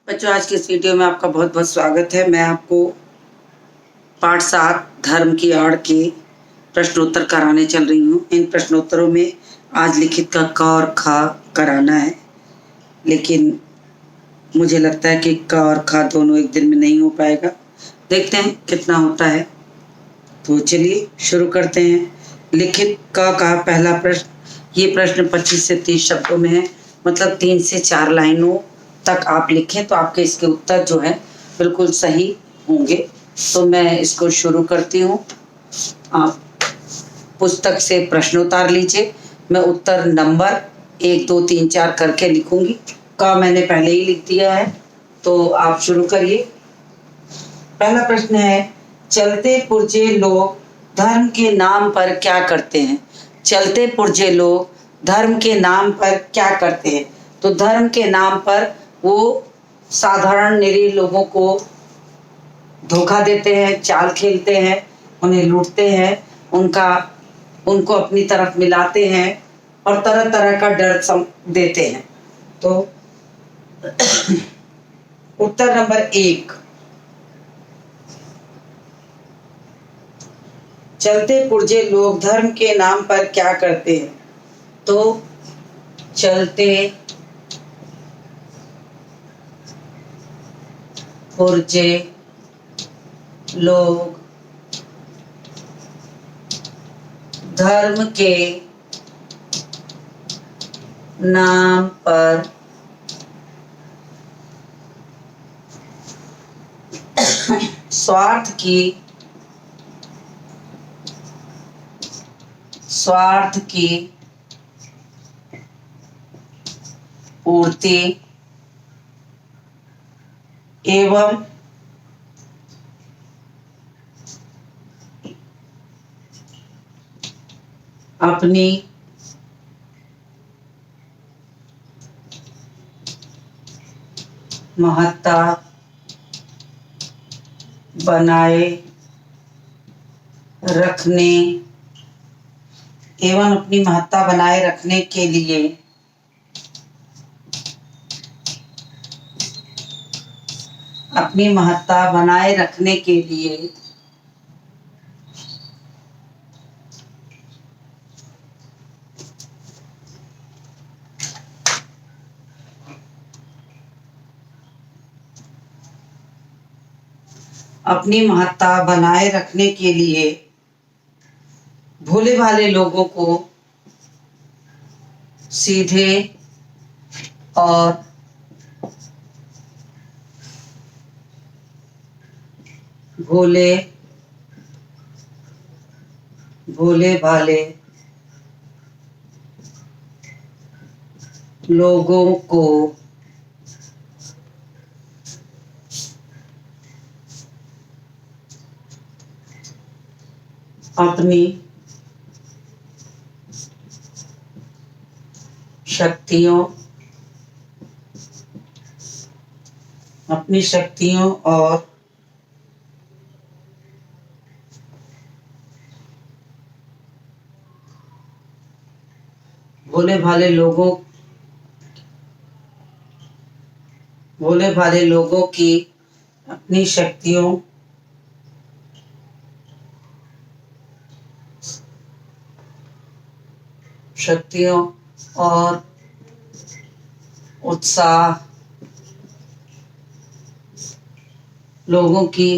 बच्चों, आज की इस वीडियो में आपका बहुत बहुत स्वागत है। मैं आपको पाठ 7 धर्म की आड़ के प्रश्नोत्तर कराने चल रही हूँ। इन प्रश्नोत्तरों में आज लिखित का क और ख कराना है, लेकिन मुझे लगता है कि क और ख दोनों एक दिन में नहीं हो पाएगा। देखते हैं कितना होता है। तो चलिए शुरू करते हैं। लिखित क का पहला प्रश्न। ये प्रश्न 25 से 30 शब्दों में है, मतलब 3 से 4 लाइनों तक आप लिखें तो आपके इसके उत्तर जो है बिल्कुल सही होंगे। तो मैं इसको शुरू करती हूँ। आप पुस्तक से प्रश्न उतार लीजिए। मैं उत्तर नंबर 1 2 3 4 करके लिखूंगी। का मैंने पहले ही लिख दिया है, तो आप शुरू करिए। पहला प्रश्न है, चलते पुर्जे लोग धर्म के नाम पर क्या करते हैं? चलते पुर्जे लोग धर्म के नाम पर क्या करते हैं? तो धर्म के नाम पर वो साधारण निरीह लोगों को धोखा देते हैं, चाल खेलते हैं, उन्हें लूटते हैं, उनको अपनी तरफ मिलाते हैं और तरह तरह का डर देते हैं। तो उत्तर नंबर 1, चलते पुर्जे लोग धर्म के नाम पर क्या करते हैं? तो चलते पुर्जे लोग धर्म के नाम पर स्वार्थ की पूर्ति एवं अपनी महत्ता बनाए रखने के लिए भोले भाले लोगों को सीधे और भोले भाले लोगों को अपनी शक्तियों और भोले भाले लोगों की अपनी शक्तियों और उत्साह लोगों की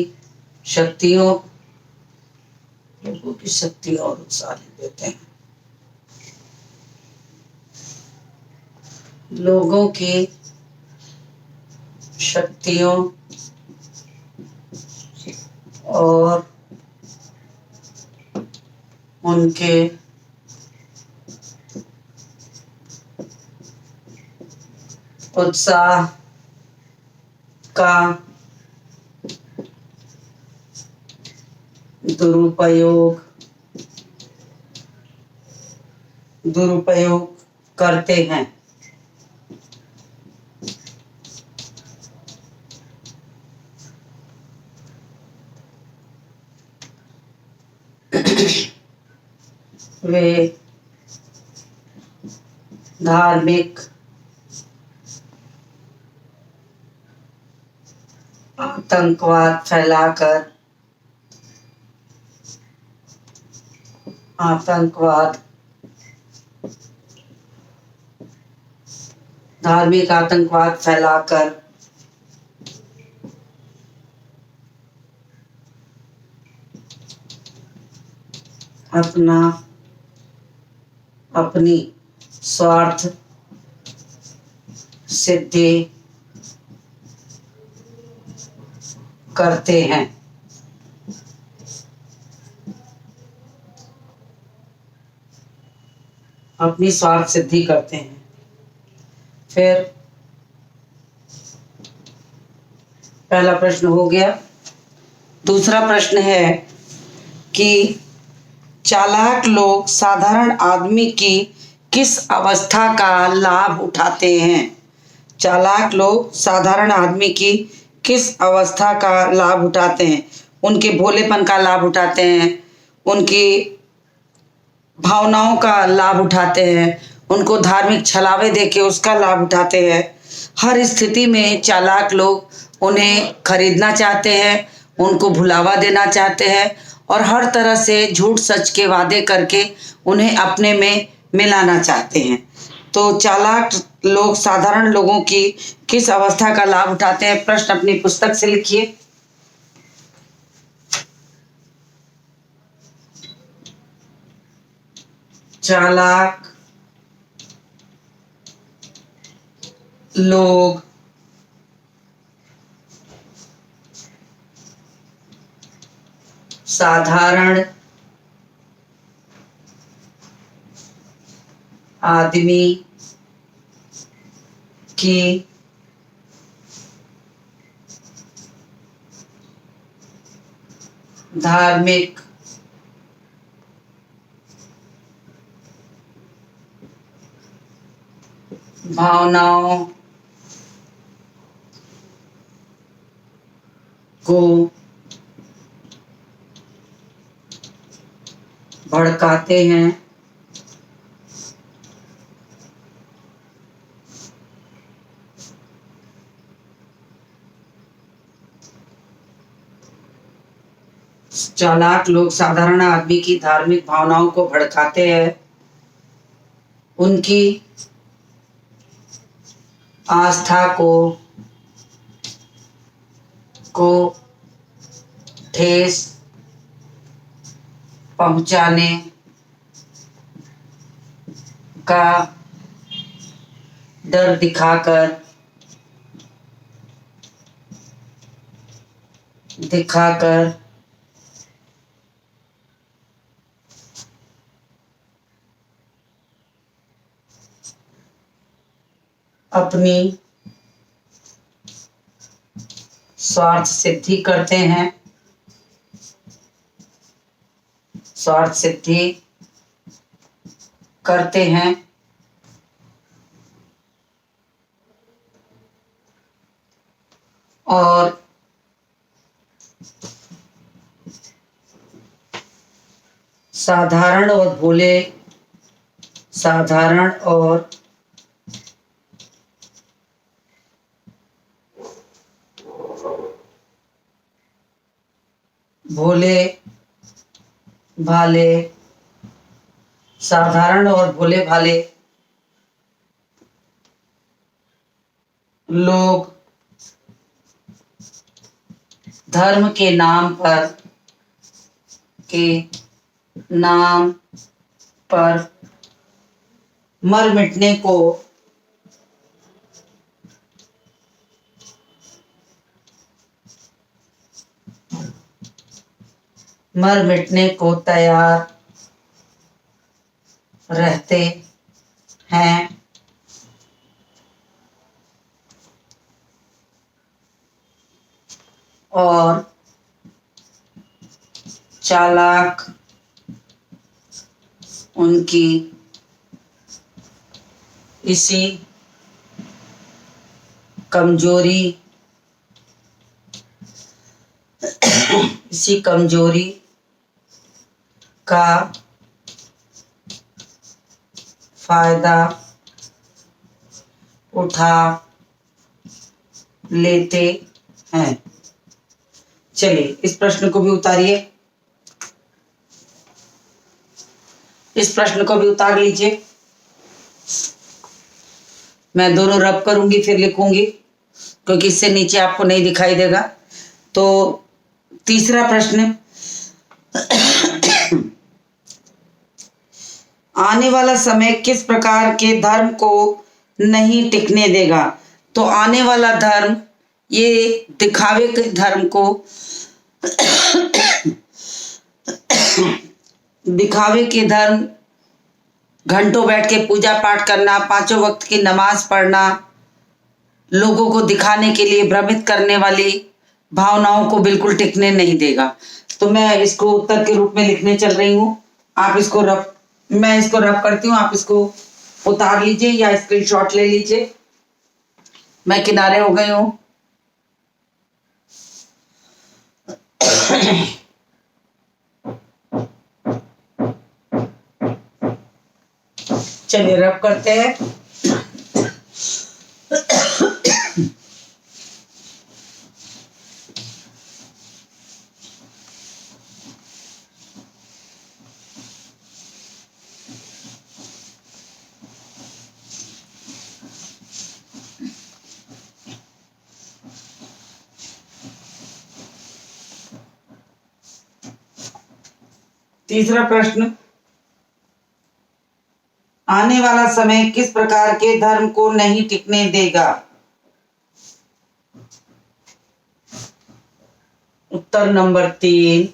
शक्ति और उत्साह देते हैं। लोगों की शक्तियों और उनके उत्साह का दुरुपयोग करते हैं। वे धार्मिक आतंकवाद फैलाकर आतंकवाद धार्मिक आतंकवाद फैलाकर अपनी स्वार्थ सिद्धि करते हैं। अपनी स्वार्थ सिद्धि करते हैं। फिर पहला प्रश्न हो गया। दूसरा प्रश्न है कि चालाक लोग साधारण आदमी की किस अवस्था का लाभ उठाते हैं। चालाक लोग साधारण आदमी की किस अवस्था का लाभ उठाते हैं। उनके भोलेपन का लाभ उठाते हैं, उनकी भावनाओं का लाभ उठाते हैं, उनको धार्मिक छलावे देके उसका लाभ उठाते हैं। हर स्थिति में चालाक लोग उन्हें खरीदना चाहते हैं, उनको भुलावा देना चाहते हैं और हर तरह से झूठ सच के वादे करके उन्हें अपने में मिलाना चाहते हैं। तो चालाक लोग साधारण लोगों की किस अवस्था का लाभ उठाते हैं, प्रश्न अपनी पुस्तक से लिखिए। चालाक लोग साधारण आदमी की धार्मिक भावनाओं को भड़काते हैं चालाक लोग साधारण आदमी की धार्मिक भावनाओं को भड़काते हैं, उनकी आस्था को ठेस पहुंचाने का डर दिखाकर अपनी स्वार्थ सिद्धि करते हैं, स्वार्थ सिद्धि करते हैं और साधारण और भोले भाले साधारण और भोले भाले लोग धर्म के नाम पर मर मिटने को तैयार रहते हैं और चालाक उनकी इसी कमजोरी का फायदा उठा लेते हैं। चलिए इस प्रश्न को भी उतारिए, इस प्रश्न को भी उतार लीजिए। मैं दोनों रब करूंगी फिर लिखूंगी, क्योंकि इससे नीचे आपको नहीं दिखाई देगा। तो तीसरा प्रश्न, आने वाला समय किस प्रकार के धर्म को नहीं टिकने देगा। तो आने वाला धर्म ये दिखावे के धर्म को दिखावे के धर्म, घंटों बैठ के पूजा पाठ करना, पांचों वक्त की नमाज पढ़ना, लोगों को दिखाने के लिए भ्रमित करने वाली भावनाओं को बिल्कुल टिकने नहीं देगा। तो मैं इसको उत्तर के रूप में लिखने चल रही हूँ। आप इसको रफ, मैं इसको रफ करती हूँ, आप इसको उतार लीजिए या स्क्रीनशॉट ले लीजिए। मैं किनारे हो गई हूँ। चलिए रब करते हैं। तीसरा प्रश्न, आने वाला समय किस प्रकार के धर्म को नहीं टिकने देगा। उत्तर नंबर 3,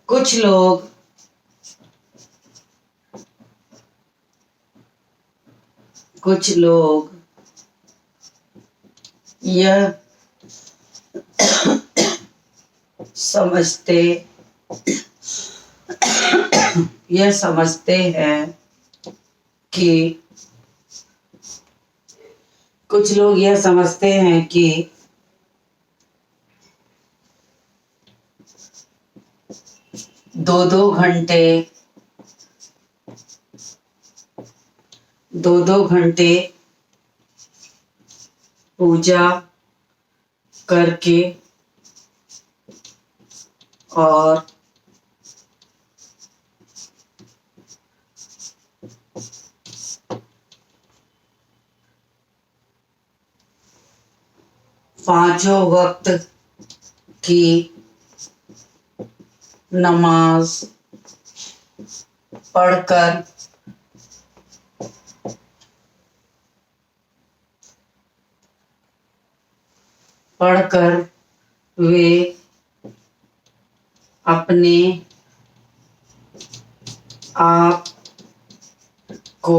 कुछ लोग यह समझते हैं कि दो घंटे पूजा करके और पांचों वक्त की नमाज पढ़कर वे अपने आप को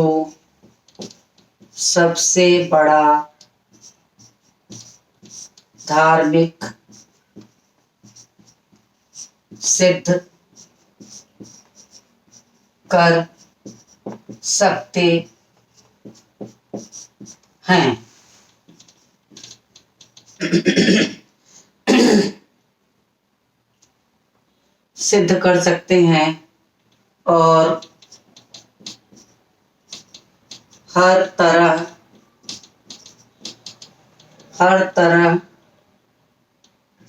सबसे बड़ा धार्मिक सिद्ध कर सकते हैं। सिद्ध कर सकते हैं और हर तरह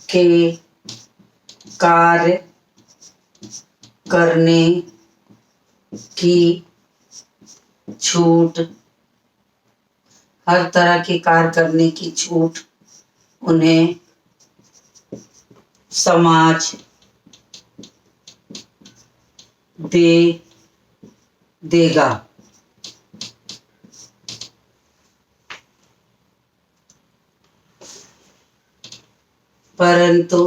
के कार्य करने की छूट, हर तरह के कार्य करने की छूट उन्हें समाज देगा। परंतु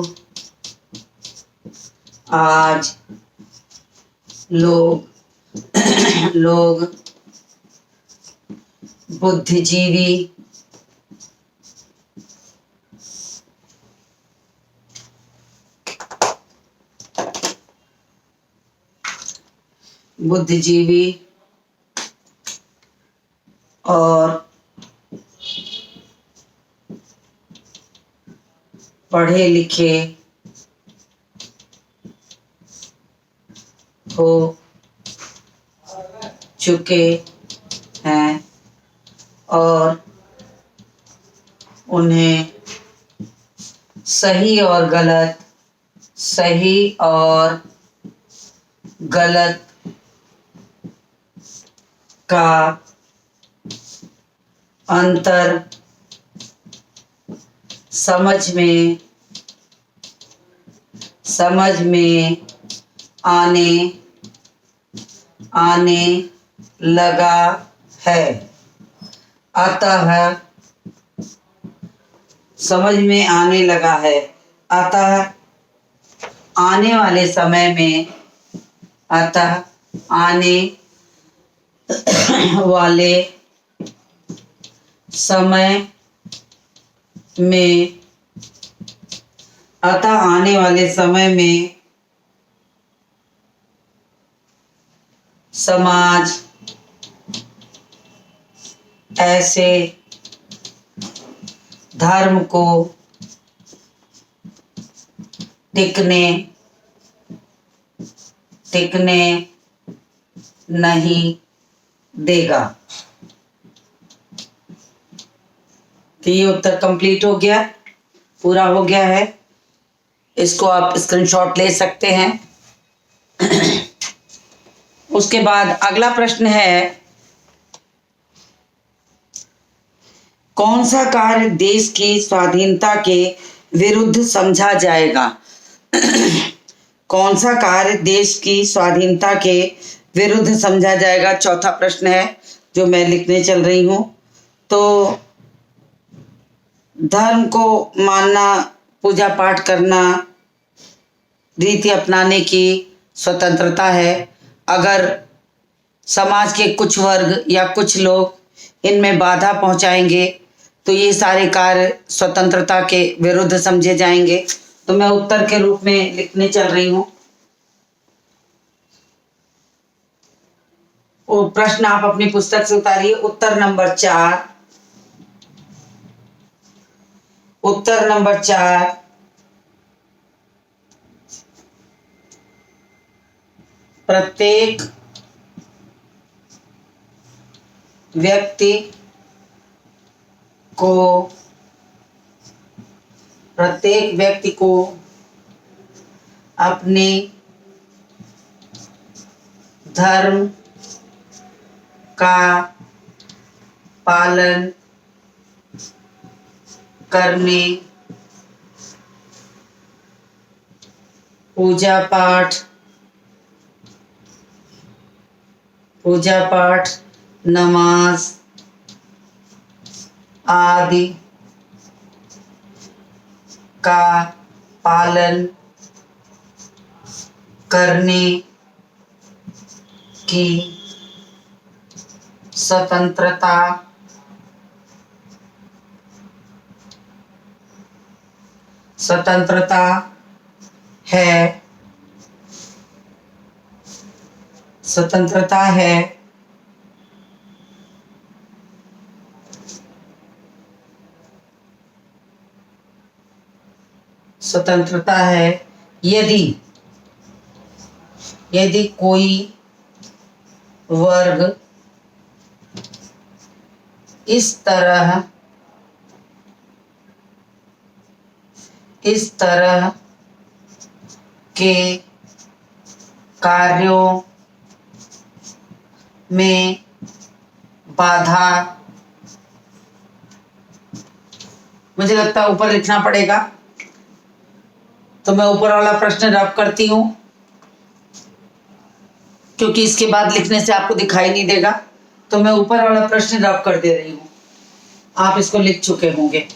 आज लोग बुद्धिजीवी और पढ़े लिखे हो चुके हैं और उन्हें सही और गलत का अंतर समझ में आने लगा है। अतः समझ में आने लगा है। अतः आने वाले समय में समाज ऐसे धर्म को टिकने नहीं देगा। तो ये उत्तर कंप्लीट हो गया, पूरा हो गया है। इसको आप स्क्रीनशॉट ले सकते हैं। उसके बाद अगला प्रश्न है, कौन सा कार्य देश की स्वाधीनता के विरुद्ध समझा जाएगा? कौन सा कार्य देश की स्वाधीनता के विरुद्ध समझा जाएगा? चौथा प्रश्न है जो मैं लिखने चल रही हूं। तो धर्म को मानना, पूजा पाठ करना, रीति अपनाने की स्वतंत्रता है। अगर समाज के कुछ वर्ग या कुछ लोग इनमें बाधा पहुंचाएंगे तो ये सारे कार्य स्वतंत्रता के विरुद्ध समझे जाएंगे। तो मैं उत्तर के रूप में लिखने चल रही हूं। वो प्रश्न आप अपनी पुस्तक से उतारिए। उत्तर नंबर 4। प्रत्येक व्यक्ति को अपने धर्म का पालन करने, पूजा पाठ, नमाज आदि का पालन करने की स्वतंत्रता है। स्वतंत्रता है यदि कोई वर्ग इस तरह के कार्यों में बाधा, मुझे लगता है ऊपर लिखना पड़ेगा, तो मैं ऊपर वाला प्रश्न रब करती हूं क्योंकि इसके बाद लिखने से आपको दिखाई नहीं देगा। तो मैं ऊपर वाला प्रश्न रब कर दे रही हूं। आप इसको लिख चुके होंगे।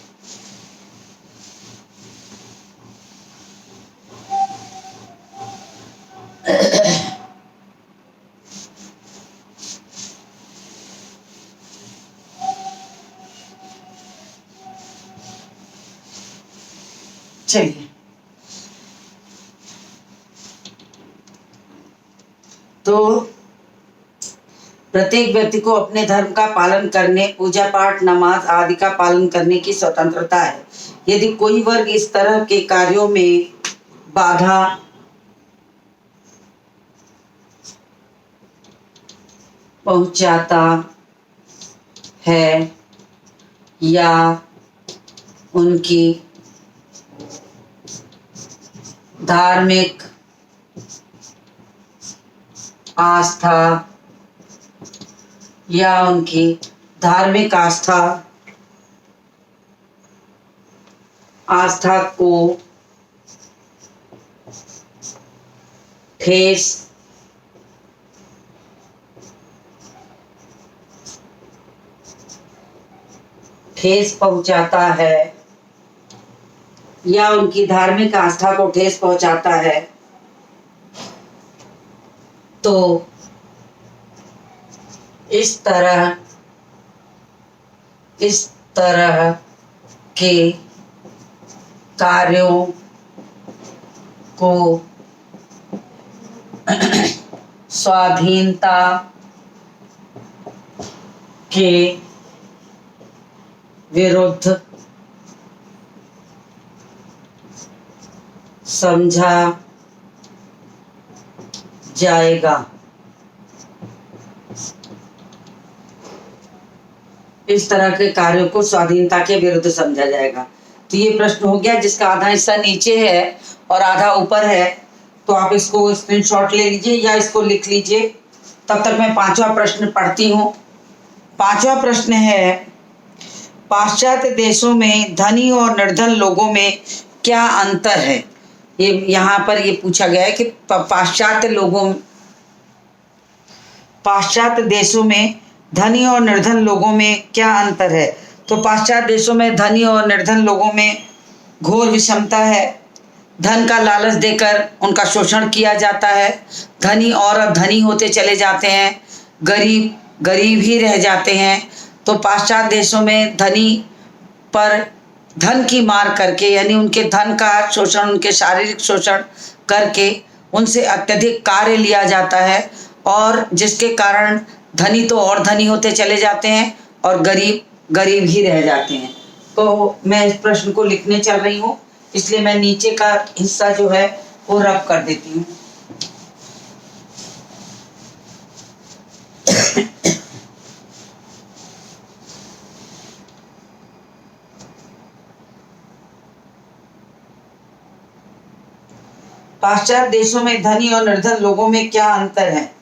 चलिए, तो प्रत्येक व्यक्ति को अपने धर्म का पालन करने, पूजा पाठ, नमाज आदि का पालन करने की स्वतंत्रता है। यदि कोई वर्ग इस तरह के कार्यों में बाधा पहुंचाता है या उनकी धार्मिक आस्था या उनकी धार्मिक आस्था को ठेस पहुंचाता है या उनकी धार्मिक आस्था को ठेस पहुंचाता है तो इस तरह के कार्यों को स्वाधीनता के विरुद्ध समझा जाएगा। इस तरह के कार्यों को स्वाधीनता के विरुद्ध समझा जाएगा। तो ये प्रश्न हो गया जिसका आधा हिस्सा नीचे है और आधा ऊपर है। तो आप इसको स्क्रीनशॉट ले लीजिए या इसको लिख लीजिए। तब तक मैं पांचवा प्रश्न पढ़ती हूँ। पांचवा प्रश्न है, पाश्चात्य देशों में धनी और निर्धन लोगों में क्या अंतर है। ये यहाँ पर ये पूछा गया है कि पाश्चात्य देशों में धनी और निर्धन लोगों में क्या अंतर है। तो पाश्चात्य देशों में धनी और निर्धन लोगों में घोर विषमता है। धन का लालच देकर उनका शोषण किया जाता है। धनी और धनी होते चले जाते हैं, गरीब गरीब ही रह जाते हैं। तो पाश्चात्य देशों में धनी पर धन की मार करके, यानी उनके धन का शोषण, उनके शारीरिक शोषण करके उनसे अत्यधिक कार्य लिया जाता है और जिसके कारण धनी तो और धनी होते चले जाते हैं और गरीब गरीब ही रह जाते हैं। तो मैं इस प्रश्न को लिखने चल रही हूँ, इसलिए मैं नीचे का हिस्सा जो है वो रब कर देती हूँ। पाश्चात्य देशों में धनी और निर्धन लोगों में क्या अंतर है।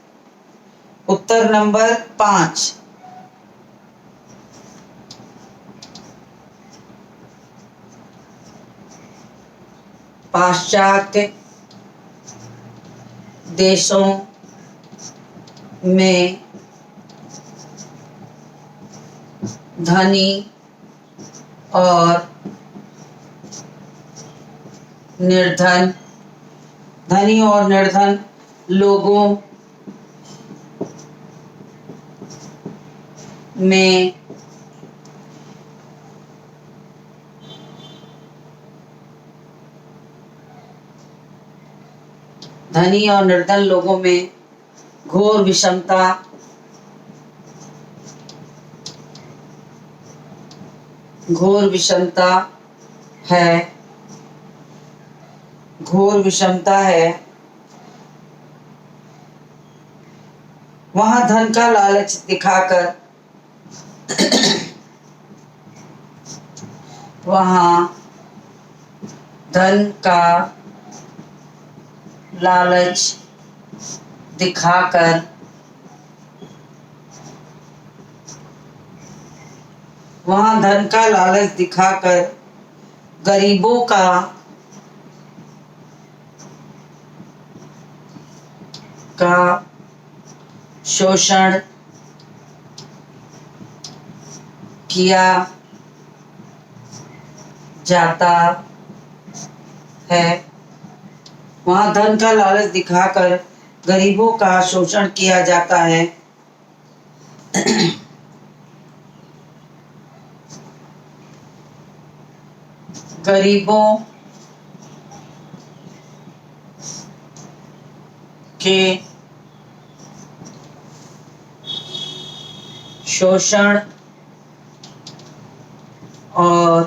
उत्तर नंबर 5, पाश्चात्य देशों में धनी और निर्धन लोगों में धनी और निर्धन लोगों में घोर विषमता है। वहां धन का लालच दिखाकर गरीबों का शोषण किया जाता है। वहाँ धन का लालच दिखाकर गरीबों का शोषण किया जाता है। गरीबों के शोषण और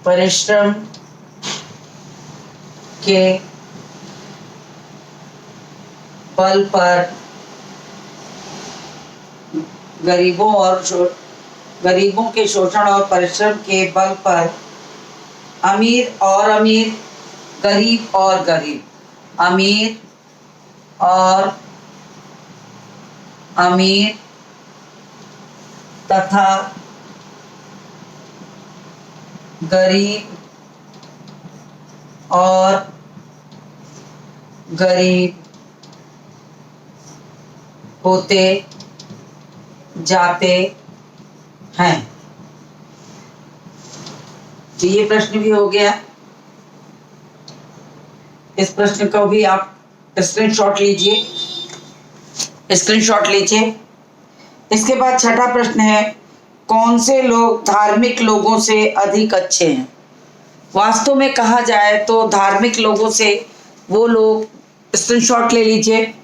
परिश्रम के बल पर गरीबों के शोषण और परिश्रम के बल पर अमीर और अमीर, गरीब और गरीब, अमीर और अमीर तथा गरीब और गरीब होते जाते हैं। तो ये प्रश्न भी हो गया। इस प्रश्न को भी आप स्क्रीनशॉट लीजिए, इसके बाद छठा प्रश्न है, कौन से लोग धार्मिक लोगों से अधिक अच्छे हैं? वास्तव में कहा जाए तो धार्मिक लोगों से वो लोग, स्क्रीनशॉट ले लीजिए,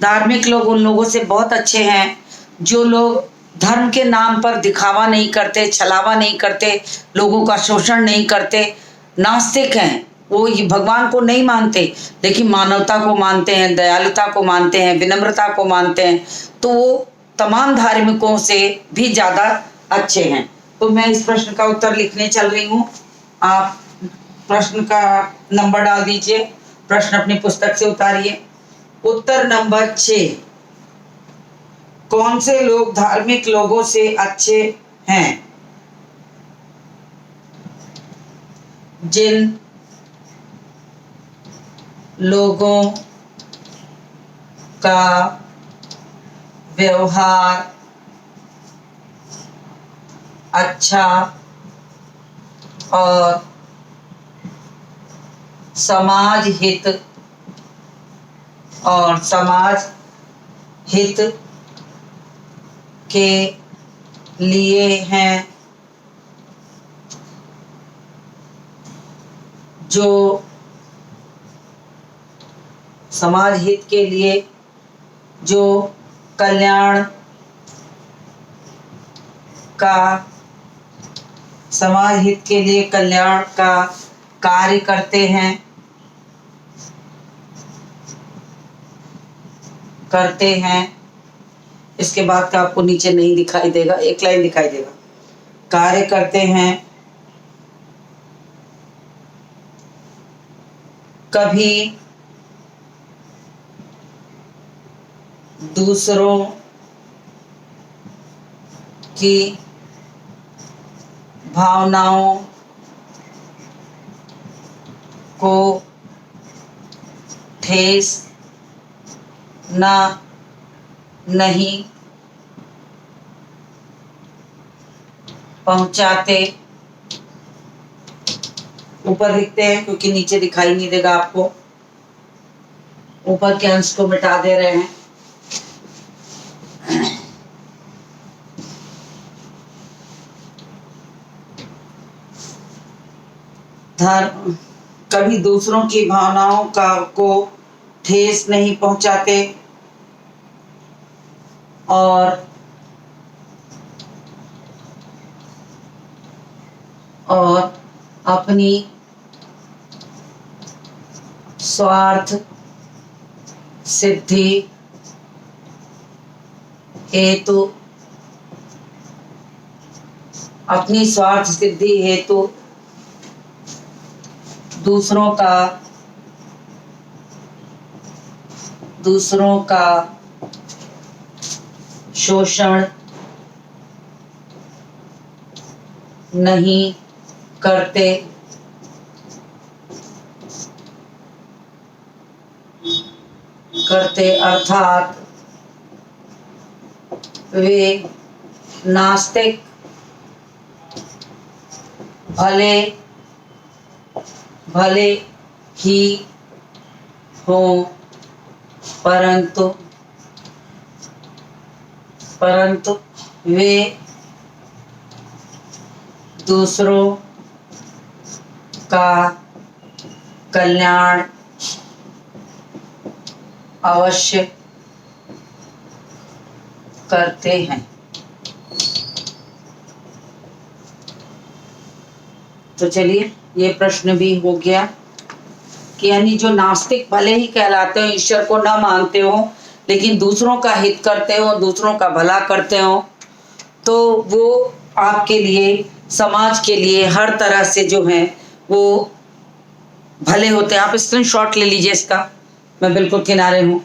धार्मिक लोग उन लोगों से बहुत अच्छे हैं जो लोग धर्म के नाम पर दिखावा नहीं करते, छलावा नहीं करते, लोगों का शोषण नहीं करते, नास्तिक हैं, वो भगवान को नहीं मानते लेकिन मानवता को मानते हैं, दयालुता को मानते हैं, विनम्रता को मानते हैं, तो वो तमाम धार्मिकों से भी ज़्यादा अच्छे हैं। तो मैं इस प्रश्न का उत्तर लिखने चल रही हूँ। आप प्रश्न का नंबर डाल दीजिए, प्रश्न अपनी पुस्तक से उतारिए। उत्तर नंबर 6, कौन से लोग धार्मिक लोगों से अच्छे हैं? जिन लोगों का व्यवहार अच्छा और समाज हित के लिए हैं, जो समाज हित के लिए जो कल्याण का कार्य करते हैं। इसके बाद का आपको नीचे नहीं दिखाई देगा, एक लाइन दिखाई देगा, कार्य करते हैं, कभी दूसरों की भावनाओं को ठेस नहीं पहुंचाते। ऊपर लिखते हैं क्योंकि नीचे दिखाई नहीं देगा आपको, ऊपर के अंश को मिटा दे रहे हैं। कभी दूसरों की भावनाओं को ठेस नहीं पहुंचाते और अपनी स्वार्थ सिद्धि हेतु दूसरों का शोषण नहीं करते, अर्थात वे नास्तिक भले ही हों, परंतु वे दूसरों का कल्याण अवश्य करते हैं। तो चलिए, ये प्रश्न भी हो गया। कि यानी जो नास्तिक भले ही कहलाते हो, ईश्वर को ना मानते हो, लेकिन दूसरों का हित करते हो, दूसरों का भला करते हो, तो वो आपके लिए, समाज के लिए हर तरह से जो है वो भले होते हैं। आप स्क्रीनशॉट ले लीजिए इसका, मैं बिल्कुल किनारे हूँ,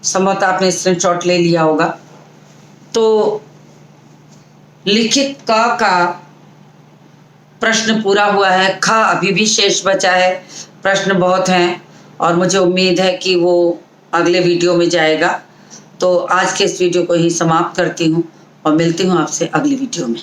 संभवतः आपने स्क्रीनशॉट ले लिया होगा। तो लिखित का प्रश्न पूरा हुआ है। ख अभी भी शेष बचा है, प्रश्न बहुत हैं और मुझे उम्मीद है कि वो अगले वीडियो में जाएगा। तो आज के इस वीडियो को ही समाप्त करती हूँ और मिलती हूँ आपसे अगली वीडियो में।